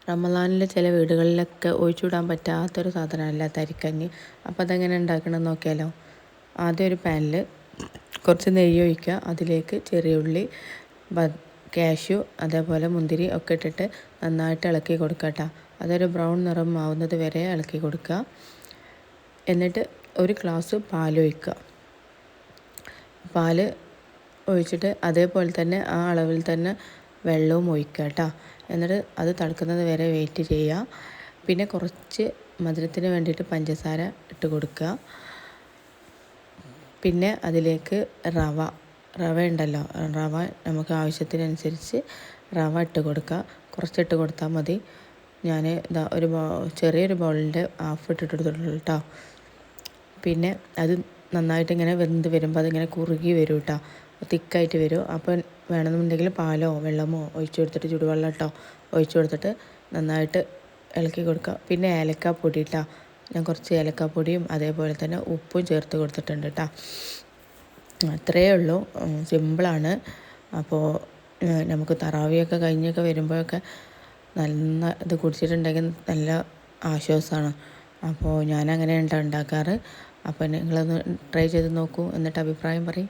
റമദാനിൽ ചില വീടുകളിലൊക്കെ ഒഴിച്ചുവിടാൻ പറ്റാത്തൊരു സാധനമല്ല തരിക്കഞ്ഞി. അപ്പോൾ അതെങ്ങനെ ഉണ്ടാക്കണമെന്ന് നോക്കിയാലോ. ആദ്യം ഒരു പാനിൽ കുറച്ച് നെയ്യ് ഒഴിക്കുക. അതിലേക്ക് ചെറിയ ഉള്ളി, കാഷ്യൂ, അതേപോലെ മുന്തിരി ഒക്കെ ഇട്ടിട്ട് നന്നായിട്ട് ഇളക്കി കൊടുക്കുക കേട്ടോ. അതൊരു ബ്രൗൺ നിറം ആവുന്നത് വരെ ഇളക്കി കൊടുക്കുക. എന്നിട്ട് ഒരു ഗ്ലാസ് പാലൊഴിക്കുക. പാൽ ഒഴിച്ചിട്ട് അതേപോലെ തന്നെ ആ അളവിൽ തന്നെ വെള്ളവും ഒഴിക്കുക കേട്ടോ. എന്നിട്ട് അത് തിളക്കുന്നത് വരെ വെയിറ്റ് ചെയ്യുക. പിന്നെ കുറച്ച് മധുരത്തിന് വേണ്ടിയിട്ട് പഞ്ചസാര ഇട്ട് കൊടുക്കുക. പിന്നെ അതിലേക്ക് റവ ഉണ്ടല്ലോ, റവ നമുക്ക് ആവശ്യത്തിനനുസരിച്ച് റവ ഇട്ട് കൊടുക്കുക. കുറച്ചിട്ട് കൊടുത്താൽ മതി. ഞാൻ ഇതാ ചെറിയൊരു ബൗളിൻ്റെ ഹാഫ് ഇട്ടിട്ടുള്ളൂ കേട്ടോ. പിന്നെ അത് നന്നായിട്ട് ഇങ്ങനെ വെന്ത് വരുമ്പോൾ അതിങ്ങനെ കുറുകി വരും കേട്ടോ, തിക്കായിട്ട് വരും. അപ്പം വേണമെന്നുണ്ടെങ്കിൽ പാലോ വെള്ളമോ ഒഴിച്ചു കൊടുത്തിട്ട്, ചുടുവെള്ളം കേട്ടോ ഒഴിച്ചു കൊടുത്തിട്ട് നന്നായിട്ട് ഇളക്കി കൊടുക്കുക. പിന്നെ ഏലക്കാപ്പൊടി കേട്ടോ, ഞാൻ കുറച്ച് ഏലക്കാപ്പൊടിയും അതേപോലെ തന്നെ ഉപ്പും ചേർത്ത് കൊടുത്തിട്ടുണ്ട് കേട്ടോ. അത്രയേ ഉള്ളൂ, സിമ്പിളാണ്. അപ്പോൾ നമുക്ക് തറാവിയൊക്കെ കഴിഞ്ഞൊക്കെ വരുമ്പോഴൊക്കെ നല്ല ഇത് കുടിച്ചിട്ടുണ്ടെങ്കിൽ നല്ല ആശ്വാസമാണ്. അപ്പോൾ ഞാനങ്ങനെ ഉണ്ടാക്കാറ്. അപ്പോൾ നിങ്ങളൊന്ന് ട്രൈ ചെയ്ത് നോക്കൂ, എന്നിട്ട് അഭിപ്രായം പറയും.